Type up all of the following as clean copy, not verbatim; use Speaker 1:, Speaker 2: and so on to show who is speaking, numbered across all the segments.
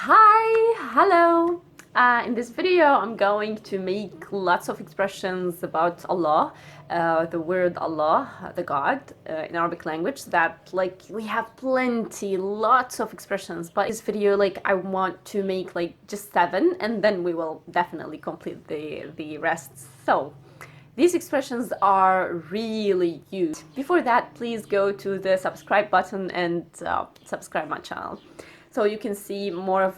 Speaker 1: Hi, hello. In this video, I'm going to make lots of expressions about Allah, the word Allah, the God, in Arabic language. That we have lots of expressions. But this video, I want to make just 7, and then we will definitely complete the rest. So these expressions are really used. Before that, please go to the subscribe button and subscribe my channel, so you can see more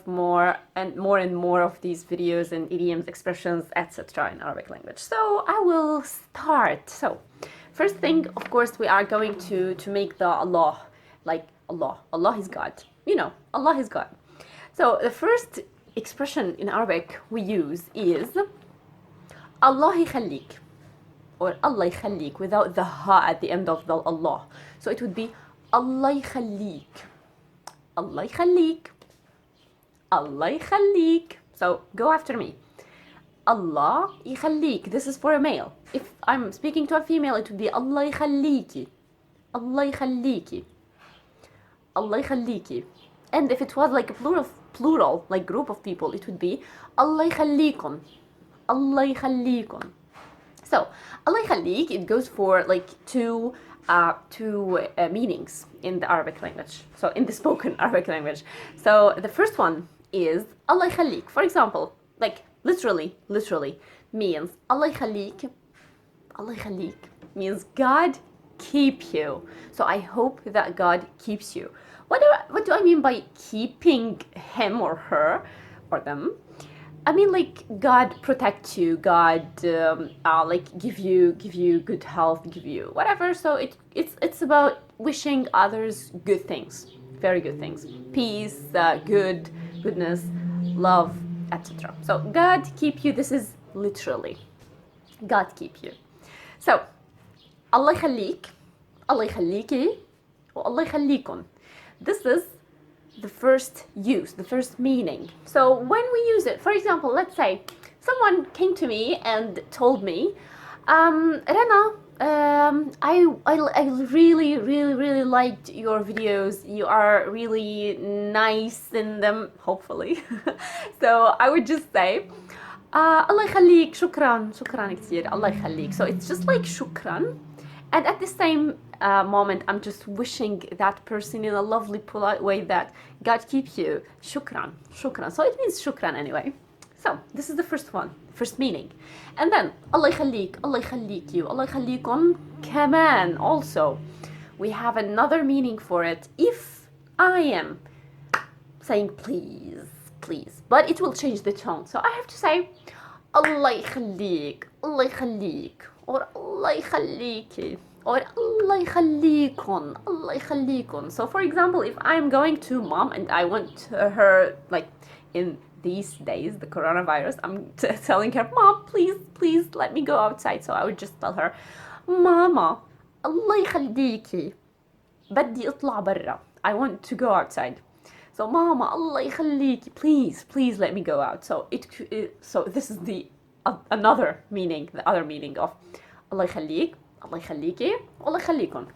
Speaker 1: and more of these videos and idioms, expressions, etc. in Arabic language. So I will start. So first thing, of course, we are going to make the Allah, Allah. Allah is God. You know, Allah is God. So the first expression in Arabic we use is Allah يخليك, or Allah يخليك without the ha at the end of the Allah. So it would be Allah يخليك. Allah يخليك. Allah يخليك. So go after me. Allah يخليك. This is for a male. If I'm speaking to a female, it would be Allah يخليكي. Allah يخليكي. Allah يخليكي. And if it was like a plural, like group of people, it would be Allah يخليكم. Allah يخليكم. So Allah يخليك, it goes for two meanings in the Arabic language. So in the spoken Arabic language. So the first one is Allah يخليك. For example, literally means Allah يخليك. Allah يخليك means God keep you. So I hope that God keeps you. What do I mean by keeping him or her or them? I mean God protect you, God give you good health, give you whatever. So it's about wishing others good things, very good things, peace, goodness, love, etc. So God keep you. This is literally God keep you. So Allah يخليك, Allah يخليكي, Allah يخليكم. This is the first use, the first meaning. So when we use it, for example, let's say someone came to me and told me, Rana, I really liked your videos. You are really nice in them, hopefully. So I would just say, Allah يخليك, شكرا كثير, Allah يخليك. So it's just like shukran. And at the same moment, I'm just wishing that person in a lovely, polite way that God keep you. Shukran. So it means shukran anyway. So this is the first one, first meaning. And then Allah يخليك, Allah يخليك you, Allah يخليكم كمان. Also, we have another meaning for it. If I am saying please, but it will change the tone. So I have to say Allah يخليك, Allah يخليك, or Allah يخليكي, or Allah يخليكم, Allah يخليكم. So for example, if I'm going to mom and I want her, in these days, the coronavirus, I'm telling her, Mom, please let me go outside. So I would just tell her, Mama, Allah يخليكي, بدي اطلع برا. I want to go outside. So Mama, Allah يخليكي, please let me go out. So so this is the other meaning of Allah يخليك, Allah يخليكي, Allah يخليكم.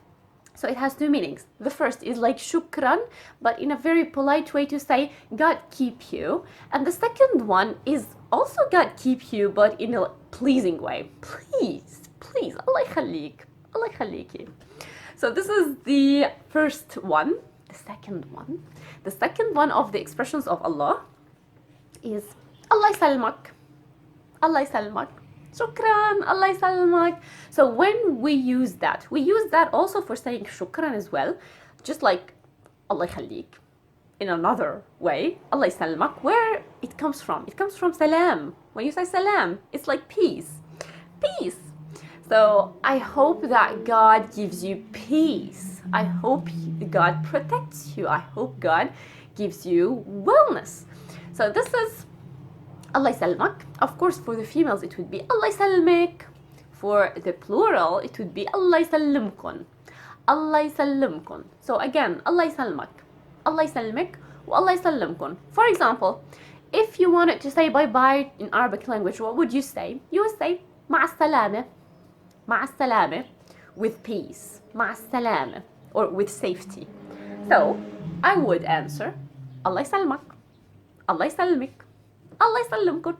Speaker 1: So it has two meanings. The first is like shukran, but in a very polite way to say God keep you. And the second one is also God keep you, but in a pleasing way. Please, Allah يخليك, Allah يخليكي. So this is the first one. The second one of the expressions of Allah is Allah يسلمك, Allah يسلمك, shukran, Allah يسلمك. So when we use that also for saying shukran as well, just like Allah يخليك in another way, Allah يسلمك, where it comes from. It comes from salam. When you say salam, it's like peace. So I hope that God gives you peace. I hope God protects you. I hope God gives you wellness. So this is Allah يسلمك. Of course, for the females, it would be Allah يسلمك. For the plural, it would be Allah يسلمكن. Allah يسلمكن. So again, Allah يسلمك, Allah يسلمك, Allah يسلمكن. For example, if you wanted to say bye-bye in Arabic language, what would you say? You would say مع السلامة, مع السلامة, with peace, مع السلامة, or with safety. So I would answer Allah يسلمك, Allah يسلمك. Allah يسلمكم.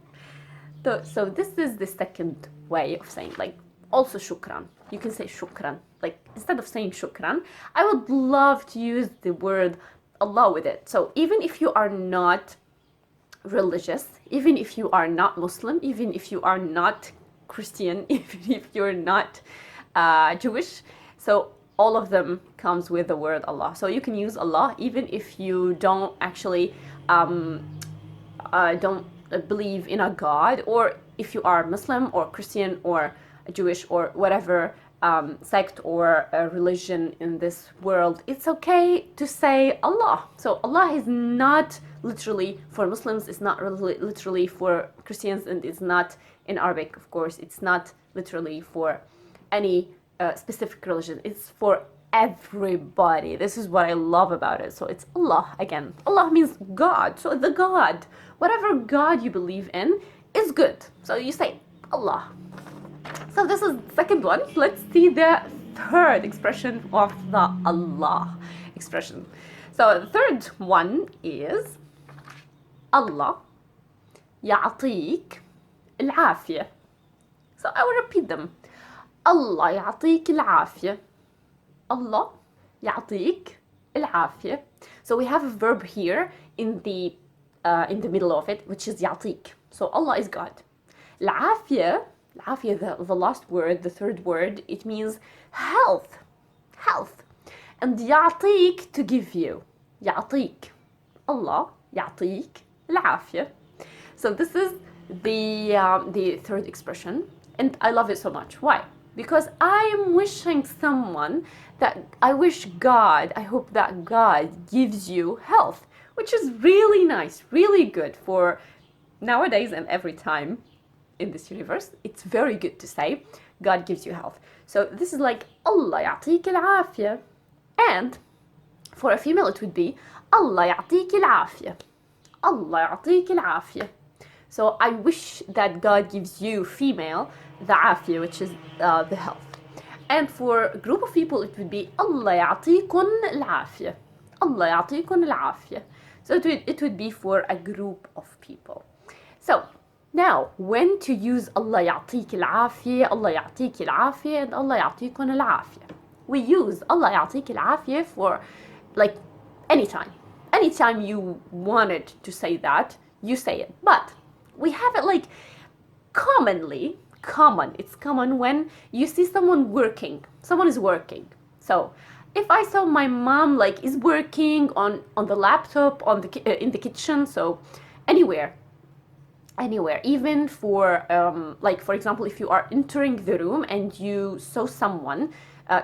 Speaker 1: So this is the second way of saying, like, also shukran. You can say shukran. Like, instead of saying shukran, I would love to use the word Allah with it. So even if you are not religious, even if you are not Muslim, even if you are not Christian, even if you're not Jewish, so all of them comes with the word Allah. So you can use Allah even if you don't actually don't believe in a God, or if you are Muslim or Christian or Jewish or whatever sect or religion in this world, it's okay to say Allah. So Allah is not literally for Muslims, it's not literally for Christians, and it's not in Arabic, of course, it's not literally for any specific religion. It's for everybody. This is what I love about it. So it's Allah again. Allah means God. So the God, whatever God you believe in, is good. So you say Allah. So this is the second one. Let's see the third expression of the Allah expression. So the third one is Allah يعطيك العافية. So I will repeat them. Allah يعطيك العافية. Allah يعطيك العافية. So we have a verb here in the middle of it, which is يعطيك. So Allah is God. العافية, the last word, the third word, it means health. Health. And يعطيك, to give you. يعطيك. Allah يعطيك العافية. So this is the third expression, and I love it so much. Why? Because I am wishing someone that I wish God, I hope that God gives you health, which is really nice, really good for nowadays and every time in this universe. It's very good to say God gives you health. So this is like Allah يعطيك العافية. And for a female it would be Allah يعطيك العافية. Allah يعطيك العافية. So I wish that God gives you, female, the afia, which is the health. And for a group of people, it would be Allah يعطيكن العافية. Allah يعطيكن العافية. So it would be for a group of people. So now, when to use Allah يعطيك العافية, Allah يعطيك العافية, and Allah يعطيكن العافية. We use Allah يعطيك العافية for like anytime. Anytime you wanted to say that, you say it. But we have it like it's common when you see someone working. Someone is working. So if I saw my mom like is working on the laptop, in the kitchen, so anywhere, even for like for example, if you are entering the room and you saw someone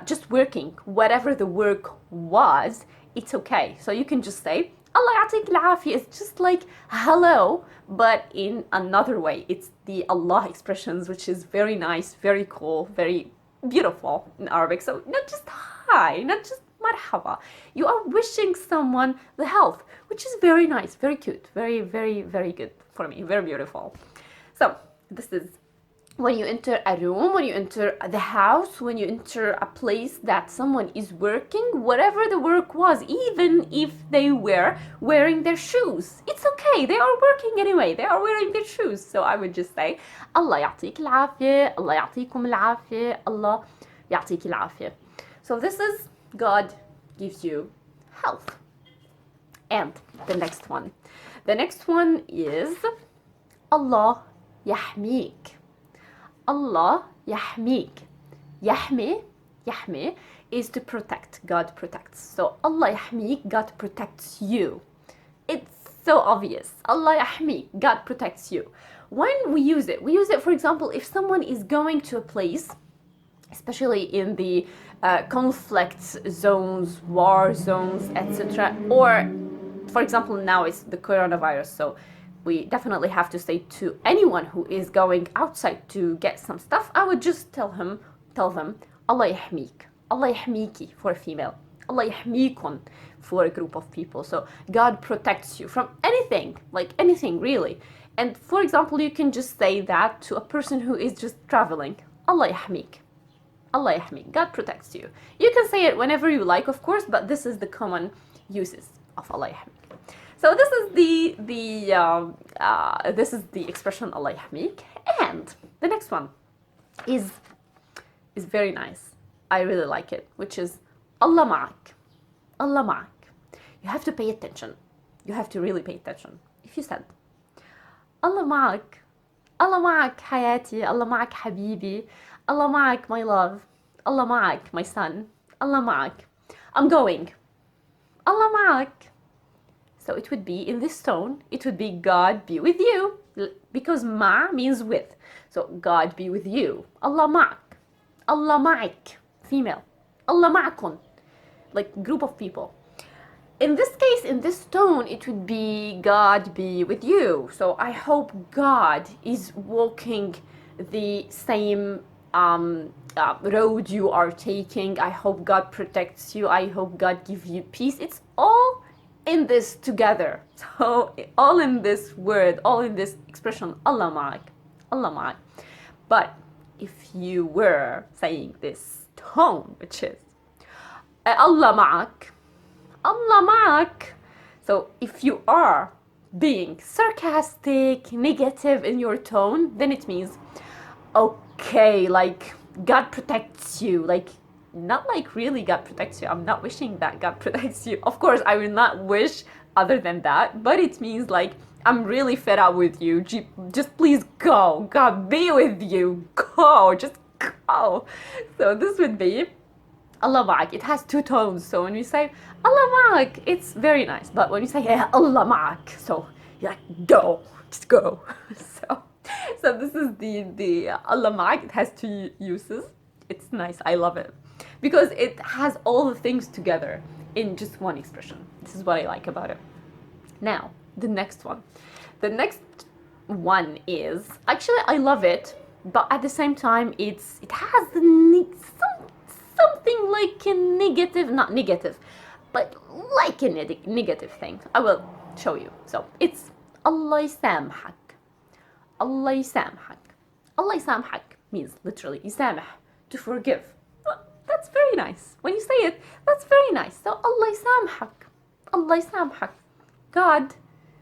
Speaker 1: just working, whatever the work was, it's okay. So you can just say Allah يعطيك العافية. It's just like hello, but in another way. It's the Allah expressions, which is very nice, very cool, very beautiful in Arabic. So not just hi, not just marhaba. You are wishing someone the health, which is very nice, very cute, very, very, very good for me, very beautiful. So this is when you enter a room, when you enter the house, when you enter a place that someone is working, whatever the work was, even if they were wearing their shoes. It's okay, they are working anyway, they are wearing their shoes. So I would just say, Allah يعطيك العافية, Allah يعطيكم العافية, Allah يعطيك العافية. So this is God gives you health. And the next one. The next one is Allah يحميك. Allah يحميك. يحمي is to protect. God protects. So Allah يحميك, God protects you. It's so obvious. Allah يحميك, God protects you. When we use it, for example, if someone is going to a place, especially in the conflict zones, war zones, etc. Or, for example, now it's the coronavirus, so we definitely have to say to anyone who is going outside to get some stuff, I would just tell them, Allah يحميك, Allah يحميكي for a female, Allah يحميكن for a group of people. So God protects you from anything, like anything really. And for example, you can just say that to a person who is just traveling, Allah يحميك, Allah يحميك, God protects you. You can say it whenever you like, of course, but this is the common uses of Allah يحميك. So this is the expression Allah yahmik, and the next one is very nice. I really like it, which is Allah ma'ak. Allah ma'ak. You have to pay attention. You have to really pay attention. If you said Allah ma'ak, Allah ma'ak hayati, Allah ma'ak habibi, Allah ma'ak my love, Allah ma'ak my son, Allah ma'ak, I'm going, Allah ma'ak. So it would be in this tone, it would be God be with you, because ma means with. So God be with you. Allah ma'ak. Allah ma'ak, female. Allah ma'akun, like group of people. In this case, in this tone, it would be God be with you. So I hope God is walking the same road you are taking. I hope God protects you. I hope God gives you peace. It's all in this together. So all in this word, all in this expression, Allah ma'ak, Allah ma'ak. But if you were saying this tone, which is Allah ma'ak, Allah ma'ak. So if you are being sarcastic, negative in your tone, then it means, okay, like God protects you. Like, not like really God protects you. I'm not wishing that God protects you. Of course, I will not wish other than that, but it means like, I'm really fed up with you. Just please go. God be with you. Go. Just go. So this would be Allah ma'ak. It has two tones. So when we say Allah ma'ak, it's very nice. But when you say Allah ma'ak, so you're like, go. Just go. So this is the Allah ma'ak. It has two uses. It's nice. I love it. Because it has all the things together in just one expression. This is what I like about it. Now, the next one. The next one is, actually I love it, but at the same time it has something like a negative, not negative, but like a negative thing. I will show you. So it's Allah يسامحك. Allah يسامحك. Allah يسامحك means literally يسامح, to forgive. Well, that's very nice. When you say it, that's very nice. So Allah يسامحك. Allah يسامحك. God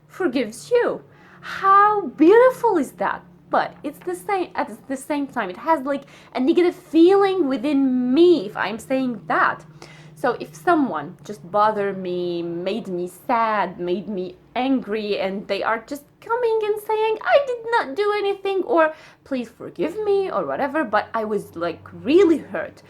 Speaker 1: forgives you. How beautiful is that? But it's the same at the same time. It has like a negative feeling within me if I'm saying that. So if someone just bothered me, made me sad, made me angry, and they are just coming and saying, I did not do anything, or please forgive me, or whatever, but I was like really hurt.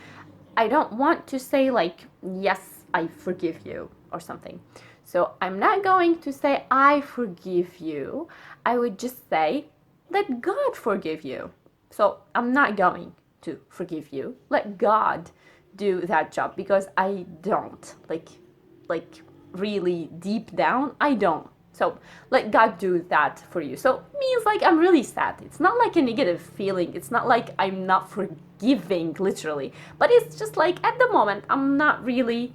Speaker 1: I don't want to say like, yes, I forgive you, or something. So I'm not going to say, I forgive you. I would just say, let God forgive you. So I'm not going to forgive you. Let God do that job, because I don't. Like really deep down, I don't. So let God do that for you. So it means like I'm really sad. It's not like a negative feeling. It's not like I'm not forgiving, literally. But it's just like at the moment, I'm not really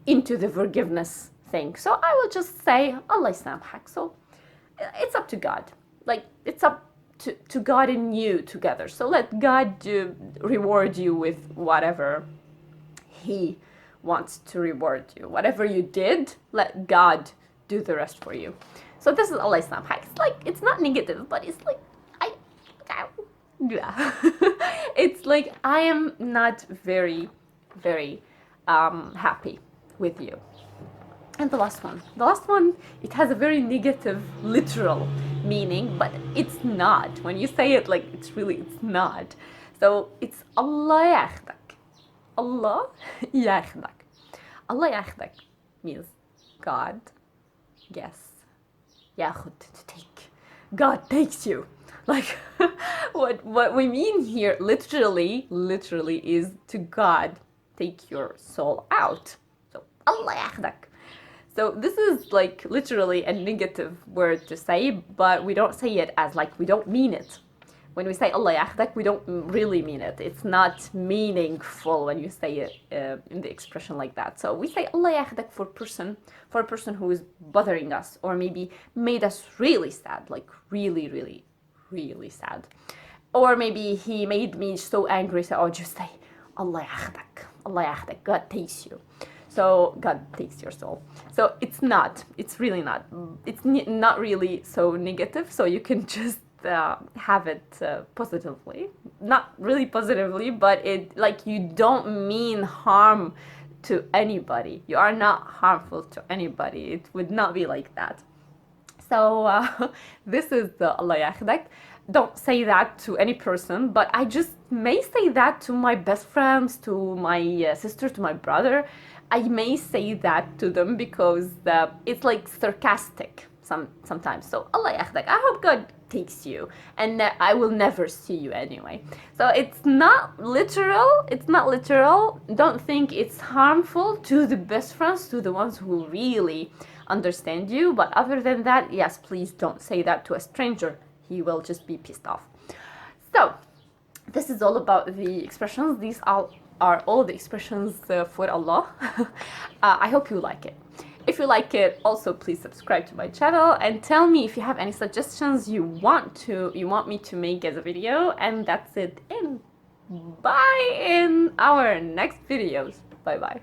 Speaker 1: into the forgiveness thing. So I will just say, Allah يسامحك. So it's up to God. Like it's up to God and you together. So let God reward you with whatever He wants to reward you. Whatever you did, let God do the rest for you. So this is Allah يسامحك. It's like, it's not negative, but it's like, yeah. It's like, I am not very, very happy with you. And the last one, it has a very negative, literal meaning, but it's not. When you say it, like, it's not. So it's Allah ياخدك. Allah ياخدك. Allah ياخدك means God, yes, ياخد, to take. God takes you. Like, what we mean here, literally, is to God take your soul out. So Allah ياخدك. So this is like literally a negative word to say, but we don't say it as like we don't mean it. When we say Allah ياخدك, we don't really mean it. It's not meaningful when you say it in the expression like that. So we say Allah ياخدك for a person who is bothering us, or maybe made us really sad, like really, really, really sad. Or maybe he made me so angry, so I'll just say Allah ياخدك, Allah ياخدك, God takes you. So God takes your soul. So it's really not, not really so negative. So you can just have it positively, not really positively, but it, like, you don't mean harm to anybody. You are not harmful to anybody. It would not be like that. So this is the Allah yakhdak. Don't say that to any person, but I just may say that to my best friends, to my sister, to my brother. I may say that to them because it's like sarcastic sometimes. So Allah yakhdak, I hope God takes you, and I will never see you anyway. So it's not literal. It's not literal. Don't think it's harmful to the best friends, to the ones who really understand you. But other than that, yes, please don't say that to a stranger. He will just be pissed off. So this is all about the expressions. These are all the expressions for Allah. I hope you like it. If you like it, also please subscribe to my channel and tell me if you have any suggestions you want me to make as a video. And that's it. And bye in our next videos. Bye bye.